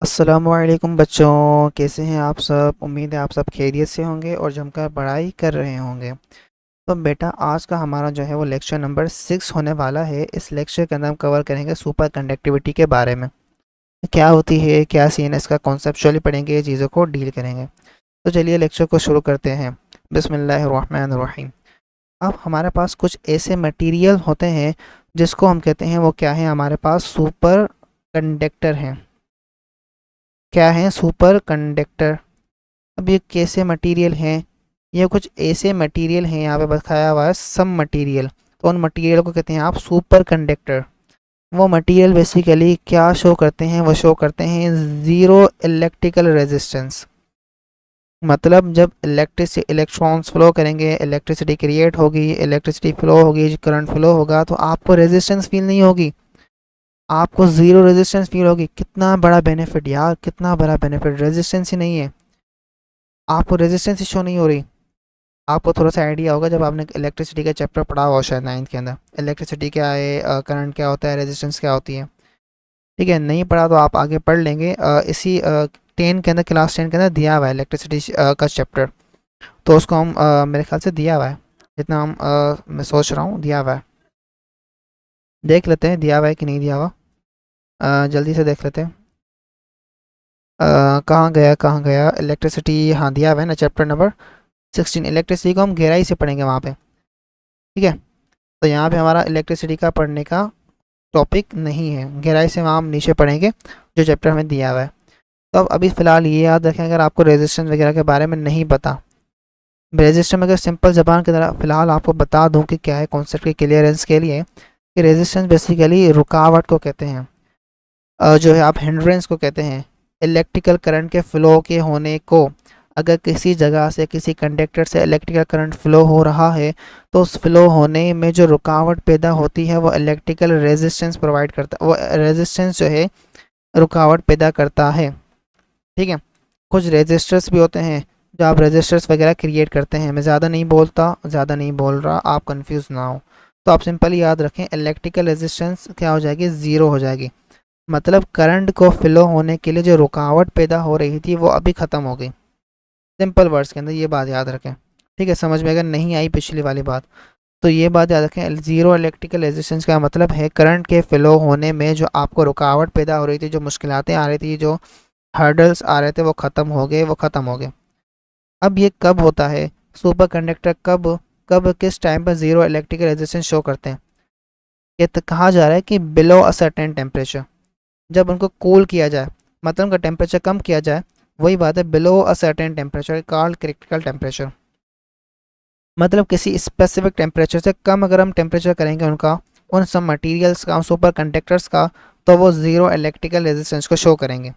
अस्सलामुअलैकुम बच्चों, कैसे हैं आप सब। उम्मीद है आप सब खैरियत से होंगे और जमकर पढ़ाई कर रहे होंगे। तो बेटा, आज का हमारा जो है वो लेक्चर नंबर 6 होने वाला है। इस लेक्चर के अंदर हम कवर करेंगे सुपर कंडक्टिविटी के बारे में। क्या होती है, क्या सीन है इसका, कॉन्सेप्चुअली पढ़ेंगे, ये चीज़ों को डील करेंगे। तो चलिए लेक्चर को शुरू करते हैं। बिस्मिल्लाहिर्रहमानिर्रहीम। अब हमारे पास कुछ ऐसे मटेरियल होते हैं जिसको हम कहते हैं वो क्या है, हमारे पास सुपर कंडक्टर हैं। क्या है? Super conductor. अब ये कैसे मटेरियल हैं? ये कुछ ऐसे मटेरियल हैं, यहाँ पे बताया हुआ है सम मटेरियल। तो उन मटेरियल को कहते हैं आप सुपर कंडक्टर। वो मटेरियल बेसिकली क्या शो करते हैं? वो शो करते हैं ज़ीरो इलेक्ट्रिकल रेजिस्टेंस। मतलब जब इलेक्ट्रिसिटी इलेक्ट्रॉन्स फ्लो करेंगे, इलेक्ट्रिसिटी क्रिएट होगी, इलेक्ट्रिसिटी फ्लो होगी, करंट फ्लो होगा, तो आपको रेजिस्टेंस फील नहीं होगी, आपको ज़ीरो रेजिस्टेंस फील होगी। कितना बड़ा बेनिफिट यार, कितना बड़ा बेनिफिट। रेजिस्टेंस ही नहीं है, आपको रेजिस्टेंस शो नहीं हो रही। आपको थोड़ा सा आइडिया होगा जब आपने इलेक्ट्रिसिटी का चैप्टर पढ़ा हो शायद 9th के अंदर, इलेक्ट्रिसिटी क्या है, करंट क्या होता है, रेजिस्टेंस क्या होती है। ठीक है, नहीं पढ़ा तो आप आगे पढ़ लेंगे। इसी 10 के अंदर, क्लास 10 के अंदर दिया हुआ है इलेक्ट्रिसिटी का चैप्टर। तो उसको हम मेरे ख्याल से दिया हुआ है, जितना हम मैं सोच रहा हूँ दिया हुआ है। देख लेते हैं दिया हुआ है कि नहीं दिया हुआ। जल्दी से देख लेते हैं। कहाँ गया कहाँ गया इलेक्ट्रिसिटी। हाँ, दिया हुआ है ना, चैप्टर नंबर 16। इलेक्ट्रिसिटी को हम गहराई से पढ़ेंगे वहाँ पे। ठीक है, तो यहाँ पे हमारा इलेक्ट्रिसिटी का पढ़ने का टॉपिक नहीं है, गहराई से वहाँ हम नीचे पढ़ेंगे जो चैप्टर हमें दिया हुआ है। तो अब अभी फ़िलहाल ये याद रखें, अगर आपको रेजिस्टेंस वगैरह के बारे में नहीं पता, रेजिस्टेंस में अगर सिंपल ज़बान की तरह फ़िलहाल आपको बता दूं कि क्या है, कॉन्सेप्ट के क्लियरेंस के लिए, कि रेजिस्टेंस बेसिकली रुकावट को कहते हैं। जो है आप हिंड्रेंस को कहते हैं। इलेक्ट्रिकल करंट के फ़्लो के होने को, अगर किसी जगह से, किसी कंडक्टर से इलेक्ट्रिकल करंट फ़्लो हो रहा है, तो उस फ्लो होने में जो रुकावट पैदा होती है वो इलेक्ट्रिकल रेजिस्टेंस प्रोवाइड करता, वो रेजिस्टेंस जो है रुकावट पैदा करता है। ठीक है, कुछ रेजिस्टर्स भी होते हैं जो आप रेजिस्टर्स वगैरह क्रिएट करते हैं। मैं ज़्यादा नहीं बोलता, ज़्यादा नहीं बोल रहा, आप कंफ्यूज ना हो। तो आप सिंपली याद रखें, इलेक्ट्रिकल रेजिस्टेंस क्या हो जाएगी? ज़ीरो हो जाएगी। मतलब करंट को फ्लो होने के लिए जो रुकावट पैदा हो रही थी वो अभी ख़त्म हो गई। सिंपल वर्ड्स के अंदर ये बात याद रखें। ठीक है, समझ में अगर नहीं आई पिछली वाली बात, तो ये बात याद रखें। ज़ीरो इलेक्ट्रिकल रेजिस्टेंस का मतलब है करंट के फ्लो होने में जो आपको रुकावट पैदा हो रही थी, जो मुश्किलातें आ रही थी, जो हर्डल्स आ रहे थे, वो ख़त्म हो गए, वो ख़त्म हो गए। अब ये कब होता है? सुपर कंडक्टर कब कब किस टाइम पर ज़ीरो इलेक्ट्रिकल रेजिस्टेंस शो करते हैं? ये तो कहा जा रहा है कि बिलो अ सर्टेन टेम्परेचर, जब उनको कूल किया जाए, मतलब उनका टेम्परेचर कम किया जाए, वही बात है below a certain temperature called critical temperature. मतलब किसी स्पेसिफिक टेम्परेचर से कम अगर हम टेम्परेचर करेंगे उनका, उन सब मटेरियल्स का, सुपर कंडक्टर्स का, तो वो ज़ीरो इलेक्ट्रिकल रेजिस्टेंस को शो करेंगे।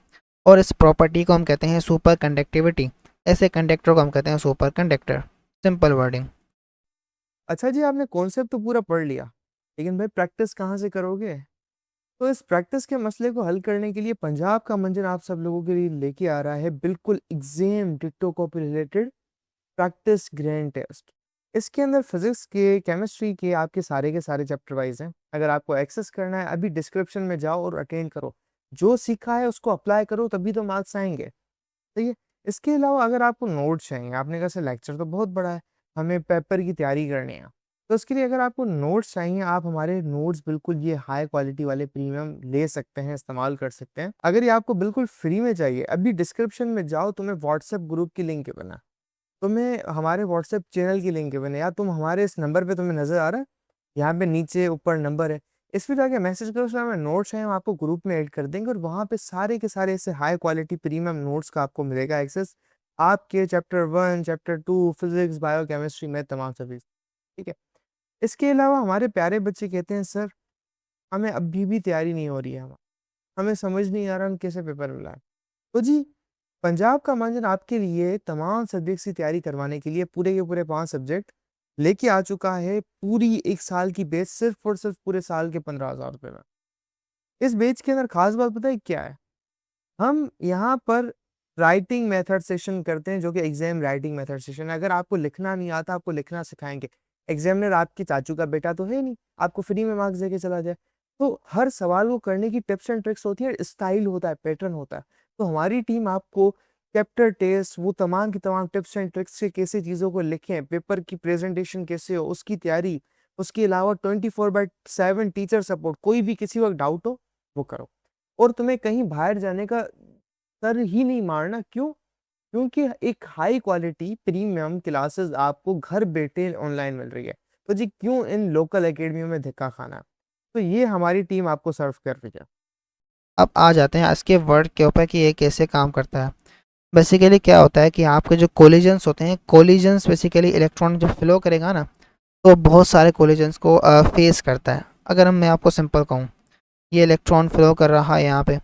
और इस प्रॉपर्टी को हम कहते हैं सुपर कंडक्टिविटी। ऐसे कंडक्टर को हम कहते हैं सुपर कंडक्टर। Simple wording. अच्छा जी, आपने कॉन्सेप्ट तो पूरा पढ़ लिया, लेकिन भाई प्रैक्टिस कहाँ से करोगे? तो इस प्रैक्टिस के मसले को हल करने के लिए पंजाब का मंजर आप सब लोगों के लिए लेके आ रहा है बिल्कुल एग्जाम डिक्टो copy related practice grand test. इसके अंदर फिजिक्स के, केमिस्ट्री के आपके सारे के सारे चैप्टर वाइज हैं। अगर आपको एक्सेस करना है, अभी डिस्क्रिप्शन में जाओ और अटेंड करो। जो सीखा है उसको अप्लाई करो, तभी तो मार्क्स आएंगे। ठीक है। इसके अलावा अगर आपको नोट्स चाहिए, आपने कहा सर लेक्चर तो बहुत बड़ा है, हमें पेपर की तैयारी करनी है, तो उसके लिए अगर आपको नोट्स चाहिए, आप हमारे नोट्स बिल्कुल ये हाई क्वालिटी वाले प्रीमियम ले सकते हैं, इस्तेमाल कर सकते हैं। अगर ये आपको बिल्कुल फ्री में चाहिए, अभी डिस्क्रिप्शन में जाओ, तुम्हें व्हाट्सएप ग्रुप की लिंक बना, तुम्हें हमारे व्हाट्सएप चैनल की लिंक बने, या तुम हमारे इस नंबर पे तुम्हें नजर आ रहा है, यहाँ पे नीचे ऊपर नंबर है, इस पे जाके मैसेज करो, उसमें हमें नोट्स हैं, हम आपको ग्रुप में ऐड कर देंगे, और वहाँ पे सारे के सारे ऐसे हाई क्वालिटी प्रीमियम नोट्स का आपको मिलेगा एक्सेस। आपके chapter 1, chapter 2, physics, bio chemistry में तमाम सभी। ठीक है। इसके अलावा हमारे प्यारे बच्चे कहते हैं सर हमें अभी भी तैयारी नहीं हो रही है, हमें समझ नहीं आ रहा हम कैसे पेपर मिला है। तो जी, पंजाब का मंजन आपके लिए तमाम सब्जेक्ट्स की तैयारी करवाने के लिए पूरे के पूरे 5 सब्जेक्ट लेके आ चुका है, पूरी एक साल की बेच, सिर्फ और सिर्फ पूरे साल के 15,000 रुपए में। इस बेच के अंदर खास बात पता है क्या है? हम यहाँ पर राइटिंग मेथड सेशन करते हैं, जो कि एग्जाम राइटिंग मेथड सेशन है। अगर आपको लिखना नहीं आता, आपको लिखना सिखाएंगे। एग्जामिनर आपकी चाचू का बेटा तो है नहीं, आपको फ्री में मार्क्स देके चला जाए। तो हर सवाल को करने की टिप्स एंड ट्रिक्स होती है, स्टाइल होता है, पैटर्न होता है। तो हमारी टीम आपको चैप्टर टेस्ट, वो तमाम की तमाम टिप्स एंड ट्रिक्स से कैसे चीज़ों को लिखें, पेपर की प्रेजेंटेशन कैसे हो, उसकी तैयारी, उसके अलावा 24/7 टीचर सपोर्ट, कोई भी किसी वक्त डाउट हो वो करो। और तुम्हें कहीं बाहर जाने का सर ही नहीं मारना। क्यों? क्योंकि एक हाई क्वालिटी प्रीमियम क्लासेस आपको घर बैठे ऑनलाइन मिल रही है। तो जी क्यों इन लोकल एकेडमियों में धक्का खाना है? तो ये हमारी टीम आपको सर्व कर रही है। अब आ जाते हैं इसके वर्ड के ऊपर कि ये कैसे काम करता है। बेसिकली क्या होता है कि आपके जो कोलिजन्स होते हैं, कोलिजन्स बेसिकली इलेक्ट्रॉन जब फ्लो करेगा ना, तो बहुत सारे कोलिजन्स को फेस करता है। अगर मैं आपको सिंपल कहूँ, ये इलेक्ट्रॉन फ्लो कर रहा है यहाँ पे,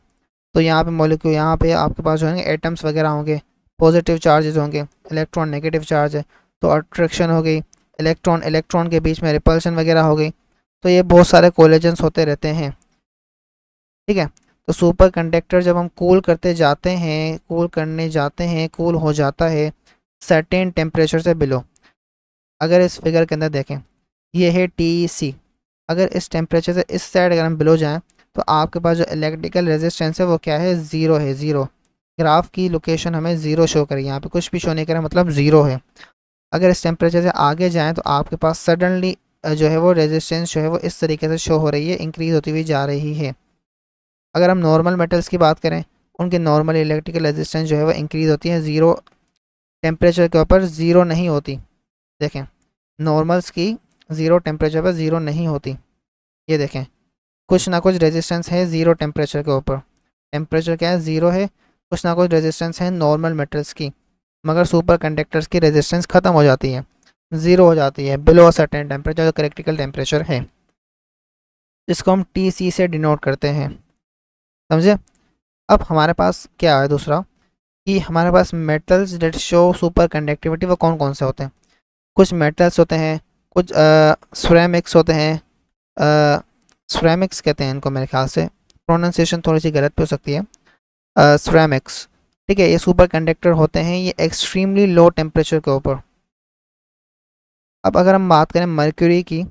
तो यहाँ पे मॉलिक्यूल, यहाँ पे आपके पास जो है एटम्स वगैरह होंगे, पॉजिटिव चार्जेस होंगे, इलेक्ट्रॉन नेगेटिव चार्ज है, तो अट्रैक्शन हो गई, इलेक्ट्रॉन इलेक्ट्रॉन के बीच में रिपल्शन वगैरह हो गई। तो ये बहुत सारे कोलिजन्स होते रहते हैं, ठीक है। तो सुपर कंडक्टर जब हम कूल करते जाते हैं, कूल करने जाते हैं, कूल हो जाता है सर्टेन टेम्परेचर से बिलो। अगर इस फिगर के अंदर देखें, ये है TC। अगर इस टेम्परेचर से इस साइड अगर हम बिलो जाएं, तो आपके पास जो इलेक्ट्रिकल रेजिस्टेंस है वो क्या है, ज़ीरो है, ज़ीरो। ग्राफ की लोकेशन हमें ज़ीरो शो करेगी, यहाँ पे कुछ भी शो नहीं करे, मतलब ज़ीरो है। अगर इस टेम्परेचर से आगे जाएँ तो आपके पास सडनली जो है वो रेजिस्टेंस जो है वो इस तरीके से शो हो रही है, इंक्रीज़ होती हुई जा रही है। अगर हम नॉर्मल मेटल्स की बात करें, उनके नॉर्मल इलेक्ट्रिकल रेजिस्टेंस जो है वो इंक्रीज़ होती है, ज़ीरो टेम्परेचर के ऊपर ज़ीरो नहीं होती। देखें, नॉर्मल्स की ज़ीरो टेम्परेचर पर ज़ीरो नहीं होती। ये देखें, कुछ ना कुछ रेजिस्टेंस है ज़ीरो टेम्परेचर के ऊपर। टेम्परेचर क्या है, ज़ीरो है, कुछ ना कुछ रेजिस्टेंस है नॉर्मल मेटल्स की। मगर सुपर कंडक्टर्स की रेजिस्टेंस ख़त्म हो जाती है, ज़ीरो हो जाती है बिलो सर्टेन टेम्परेचर, जो क्रिटिकल टेम्परेचर है, जिसको हम TC से डिनोट करते हैं। समझे? अब हमारे पास क्या है दूसरा, कि हमारे पास metals that show superconductivity, वो कौन कौन से होते हैं। कुछ मेटल्स होते हैं, कुछ सिरेमिक्स होते हैं, सिरेमिक्स कहते हैं इनको, मेरे ख्याल से प्रोनाउंसिएशन थोड़ी सी गलत भी हो सकती है, सिरेमिक्स, ठीक है। ये सुपर कंडक्टर होते हैं, ये एक्सट्रीमली लो टेम्परेचर के ऊपर। अब अगर हम बात करें मर्क्यूरी की,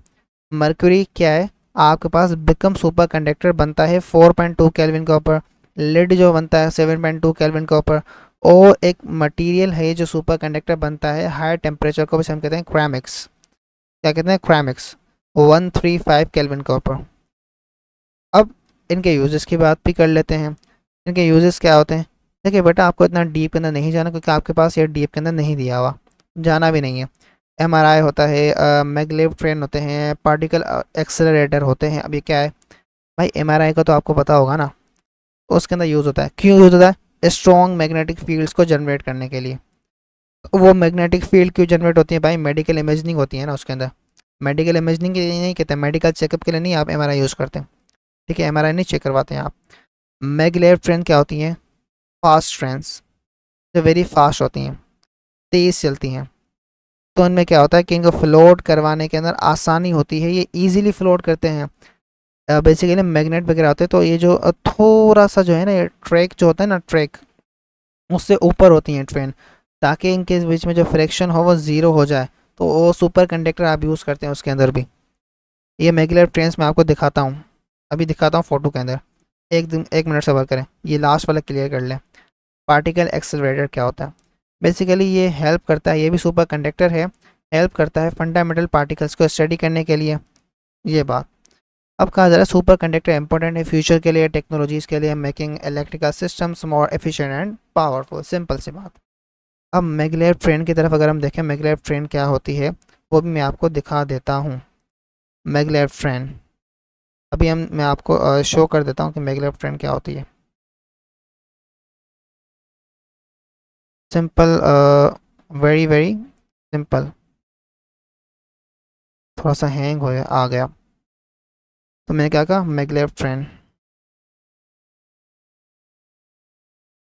मर्क्यूरी क्या है, आपके पास बिकम सुपर कंडक्टर बनता है 4.2 केल्विन के ऊपर, लिड जो बनता है 7.2 केल्विन के ऊपर, और एक मटेरियल है जो सुपर कंडक्टर बनता है हाई टेम्परेचर को, हम कहते हैं क्रैमिक्स। क्या कहते हैं, क्रैमिक्स, 135 केल्विन के ऊपर। अब इनके यूजेस की बात भी कर लेते हैं। इनके यूजेस क्या होते हैं। देखिए बेटा, आपको इतना डीप के अंदर नहीं जाना, क्योंकि आपके पास ये डीप के अंदर नहीं दिया हुआ, जाना भी नहीं है। MRI होता है, मैगलेव ट्रेन होते हैं, पार्टिकल एक्सेलरेटर होते हैं। अब ये क्या है भाई, MRI का तो आपको पता होगा ना, उसके अंदर यूज़ होता है। क्यों यूज़ होता है, स्ट्रॉन्ग मैग्नेटिक फील्ड्स को जनरेट करने के लिए। वो मैग्नेटिक फील्ड क्यों जनरेट होती है भाई, मेडिकल इमेजिंग होती है ना उसके अंदर। मेडिकल इमेजिंग के लिए नहीं कहते, मेडिकल चेकअप के लिए नहीं आप MRI यूज़ करते, ठीक है। MRI नहीं चेक करवाते हैं आप। मैगलेव ट्रेन क्या होती हैं, फास्ट ट्रेन्स, जो वेरी फास्ट होती हैं, तेज़ चलती हैं। तो इनमें क्या होता है कि इनको फ्लोट करवाने के अंदर आसानी होती है, ये इजीली फ्लोट करते हैं। बेसिकली मैग्नेट वगैरह होते हैं, तो ये जो थोड़ा सा जो है ना, ये ट्रैक जो होता है ना, ट्रैक उससे ऊपर होती हैं ट्रेन, ताकि इनके बीच में जो फ्रिक्शन हो वो ज़ीरो हो जाए। तो वो सुपर कंडक्टर आप यूज़ करते हैं उसके अंदर भी। ये मैगलेव ट्रेन्स मैं आपको दिखाता हूँ, अभी दिखाता हूँ फ़ोटो के अंदर। एक मिनट सब्र करें, ये लास्ट वाला क्लियर कर लें। पार्टिकल एक्सेलरेटर क्या होता है, बेसिकली ये हेल्प करता है, ये भी सुपर कंडक्टर है, हेल्प करता है फंडामेंटल पार्टिकल्स को स्टडी करने के लिए। ये बात अब कहा जा रहा है, सुपर कंडक्टर इंपॉर्टेंट है फ्यूचर के लिए, टेक्नोलॉजीज़ के लिए, making electrical systems more efficient and powerful. Simple सी बात। अब मैगलेव ट्रेन की तरफ अगर हम देखें, मैगलेव ट्रेन क्या होती है वो भी मैं आपको दिखा देता हूँ। मैगलेव ट्रेन अभी मैं आपको शो कर देता हूँ कि मैगलेव ट्रेन क्या होती है। Simple, very very simple. थोड़ा सा हैंग हो गया, आ गया। तो मैंने क्या कहा, मैगलेव ट्रेन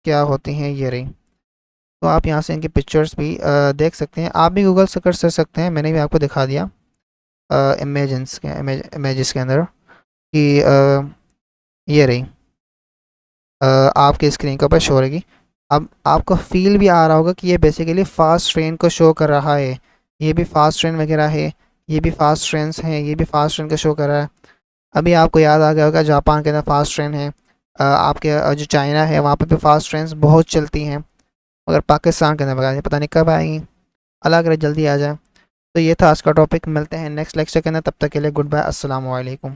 क्या होती हैं, ये रही। तो आप यहाँ से इनकी पिक्चर्स भी देख सकते हैं, आप भी गूगल से कर सकते हैं, मैंने भी आपको दिखा दिया इमेजेस के अंदर कि ये रही, आपके स्क्रीन के ऊपर शो रहेगी। अब आपको फील भी आ रहा होगा कि ये बेसिकली फ़ास्ट ट्रेन को शो कर रहा है। ये भी फ़ास्ट ट्रेन वगैरह है, ये भी फ़ास्ट ट्रेन्स हैं, ये भी फ़ास्ट ट्रेन को शो कर रहा है। अभी आपको याद आ गया होगा जापान के अंदर फ़ास्ट ट्रेन है, आपके जो चाइना है वहाँ पे भी फास्ट ट्रेन्स बहुत चलती हैं, मगर पाकिस्तान के अंदर पता नहीं कब आएंगी। अल्लाह करे जल्दी आ जाए। तो ये था आज का टॉपिक, मिलते हैं नेक्स्ट लेक्चर के अंदर, तब तक के लिए गुड बाय, अस्सलाम वालेकुम।